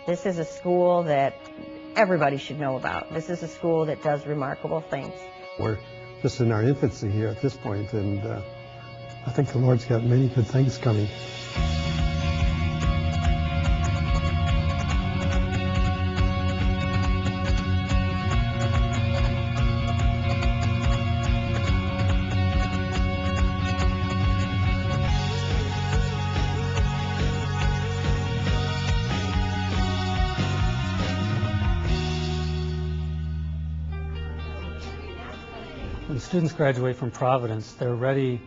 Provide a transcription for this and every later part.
This is a school that everybody should know about. This is a school that does remarkable things. We're just in our infancy here at this point, and I think the Lord's got many good things coming. When students graduate from Providence, they're ready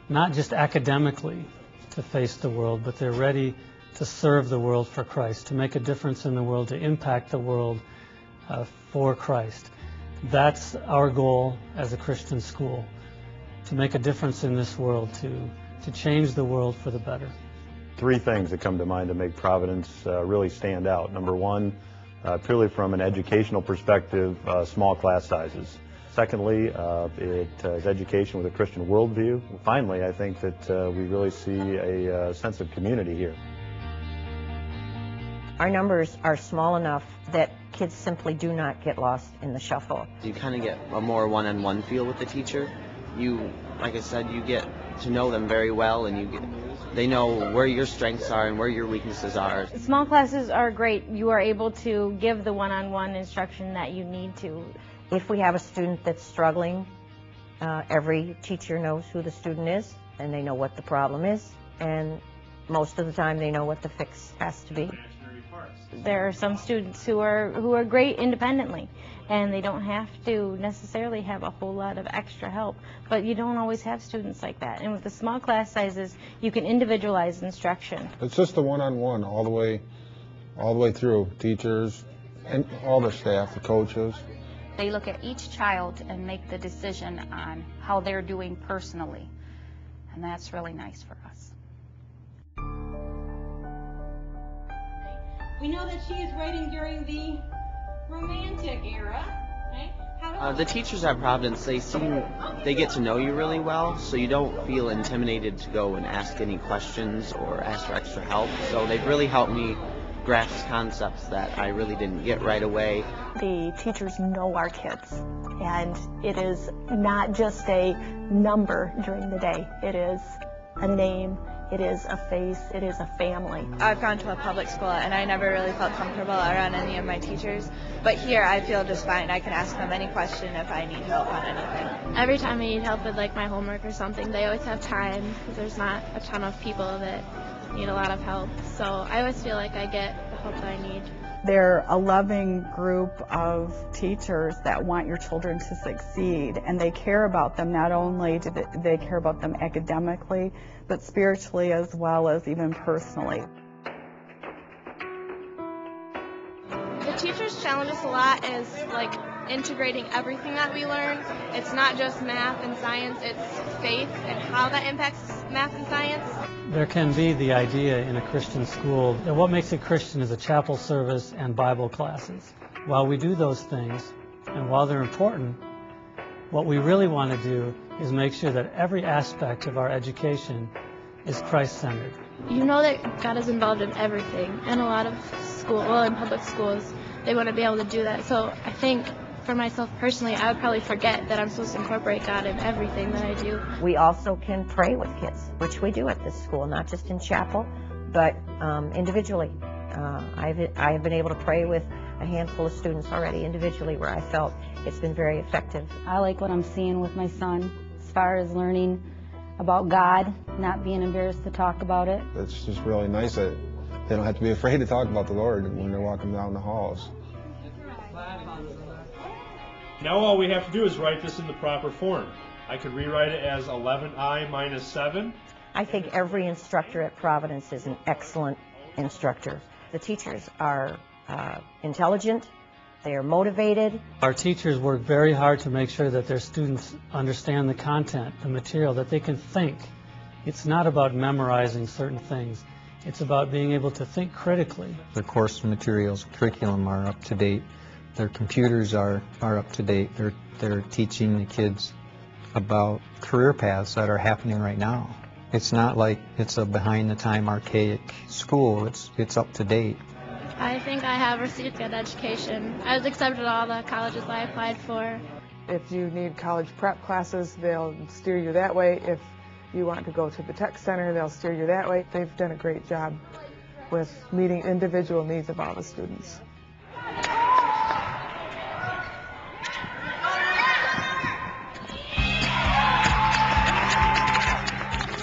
not just academically to face the world, but they're ready to serve the world for Christ, to make a difference in the world, to impact the world for Christ. That's our goal as a Christian school, to make a difference in this world, to change the world for the better. Three things that come to mind to make Providence really stand out. Number one, purely from an educational perspective, small class sizes. Secondly, it is education with a Christian worldview. Finally, I think that we really see a sense of community here. Our numbers are small enough that kids simply do not get lost in the shuffle. You kind of get a more one-on-one feel with the teacher. You, like I said, you get to know them very well, and they know where your strengths are and where your weaknesses are. Small classes are great. You are able to give the one-on-one instruction that you need to. If we have a student that's struggling, every teacher knows who the student is, and they know what the problem is, and most of the time they know what the fix has to be. There are some students who are great independently, and they don't have to necessarily have a whole lot of extra help, but you don't always have students like that. And with the small class sizes, you can individualize instruction. It's just the one-on-one all the way through, teachers and all the staff, the coaches. They look at each child and make the decision on how they're doing personally, and that's really nice for us. We know that she is writing during the Romantic era. Right? The teachers at Providence, they get to know you really well, so you don't feel intimidated to go and ask any questions or ask for extra help. So they've really helped me grasp concepts that I really didn't get right away. The teachers know our kids, and it is not just a number during the day. It is a name, it is a face, it is a family. I've gone to a public school and I never really felt comfortable around any of my teachers, but here I feel just fine. I can ask them any question if I need help on anything. Every time I need help with like my homework or something, they always have time because there's not a ton of people that need a lot of help. So I always feel like I get the help that I need. They're a loving group of teachers that want your children to succeed, and they care about them. Not only do they care about them academically, but spiritually as well as even personally. The teachers challenge us a lot as like integrating everything that we learn. It's not just math and science, it's faith and how that impacts math and science. There can be the idea in a Christian school that what makes it Christian is a chapel service and Bible classes. While we do those things, and while they're important, what we really want to do is make sure that every aspect of our education is Christ-centered. You know that God is involved in everything, and a lot of in public schools, they want to be able to do that. So I think for myself personally, I would probably forget that I'm supposed to incorporate God in everything that I do. We also can pray with kids, which we do at this school, not just in chapel, but individually. I have been able to pray with a handful of students already individually where I felt it's been very effective. I like what I'm seeing with my son as far as learning about God, not being embarrassed to talk about it. It's just really nice that they don't have to be afraid to talk about the Lord when they're walking down the halls. Now all we have to do is write this in the proper form. I could rewrite it as 11i minus 7. I think every instructor at Providence is an excellent instructor. The teachers are intelligent, they are motivated. Our teachers work very hard to make sure that their students understand the content, the material, that they can think. It's not about memorizing certain things. It's about being able to think critically. Their course materials, curriculum are up to date. Their computers are up to date. They're teaching the kids about career paths that are happening right now. It's not like it's a behind-the-time archaic school. It's up to date. I think I have received a good education. I was accepted at all the colleges I applied for. If you need college prep classes, they'll steer you that way. If you want to go to the tech center, they'll steer you that way. They've done a great job with meeting individual needs of all the students.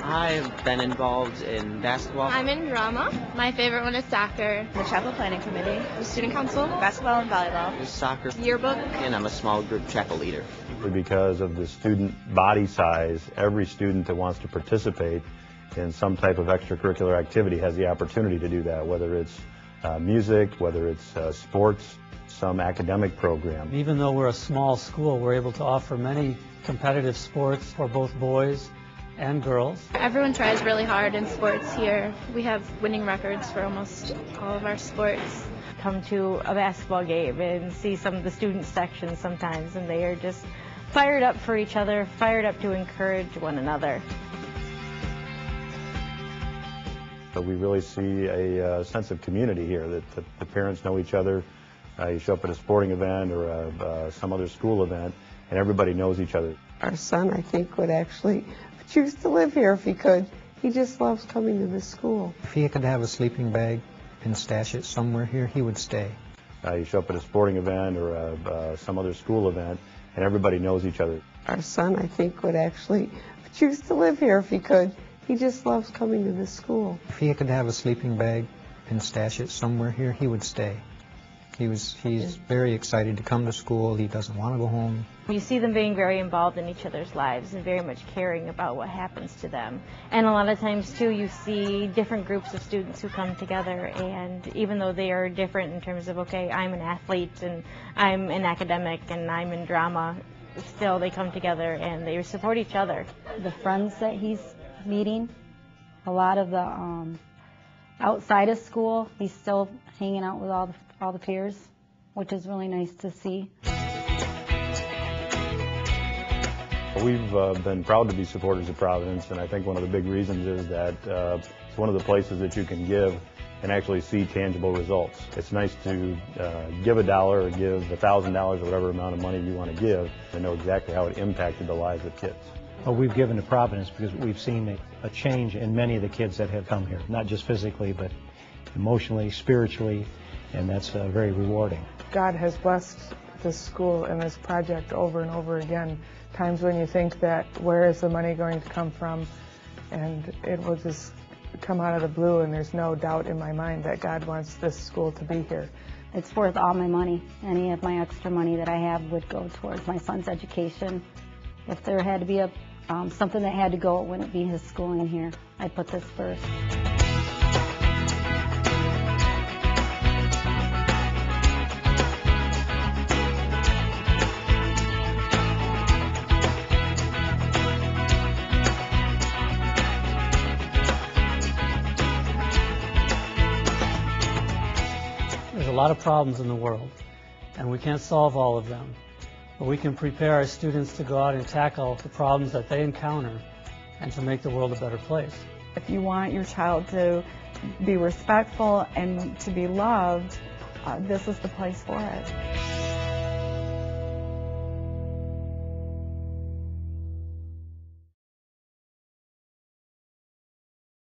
I've been involved in basketball. I'm in drama. My favorite one is soccer. The chapel planning committee. The student council. Basketball and volleyball. The soccer. Yearbook. And I'm a small group chapel leader. Because of the student body size, every student that wants to participate in some type of extracurricular activity has the opportunity to do that, whether it's music, whether it's sports, some academic program. Even though we're a small school, we're able to offer many competitive sports for both boys and girls. Everyone tries really hard in sports here. We have winning records for almost all of our sports. Come to a basketball game and see some of the student sections sometimes, and they are just fired up for each other, fired up to encourage one another. So we really see a sense of community here, that the parents know each other. You show up at a sporting event or some other school event, and everybody knows each other. Our son, I think, would actually choose to live here if he could. He just loves coming to this school. If he could have a sleeping bag and stash it somewhere here, he would stay. You show up at a sporting event or some other school event, and everybody knows each other. Our son, I think, would actually choose to live here if he could. He just loves coming to this school. If he could have a sleeping bag and stash it somewhere here, he would stay. He's very excited to come to school. He doesn't want to go home. You see them being very involved in each other's lives and very much caring about what happens to them. And a lot of times, too, you see different groups of students who come together, and even though they are different in terms of, okay, I'm an athlete and I'm an academic and I'm in drama, still they come together and they support each other. The friends that he's meeting, a lot of the outside of school, he's still hanging out with all the peers, which is really nice to see. We've been proud to be supporters of Providence, and I think one of the big reasons is that it's one of the places that you can give and actually see tangible results. It's nice to give $1 or give $1,000 or whatever amount of money you want to give and know exactly how it impacted the lives of kids. Well, we've given to Providence because we've seen a change in many of the kids that have come here, not just physically, but emotionally, spiritually, and that's very rewarding. God has blessed this school and this project over and over again. Times when you think that where is the money going to come from, and it will just come out of the blue, and there's no doubt in my mind that God wants this school to be here. It's worth all my money. Any of my extra money that I have would go towards my son's education. If there had to be something that had to go, it wouldn't be his schooling here. I'd put this first. There's a lot of problems in the world, and we can't solve all of them. But we can prepare our students to go out and tackle the problems that they encounter and to make the world a better place. If you want your child to be respectful and to be loved, this is the place for it.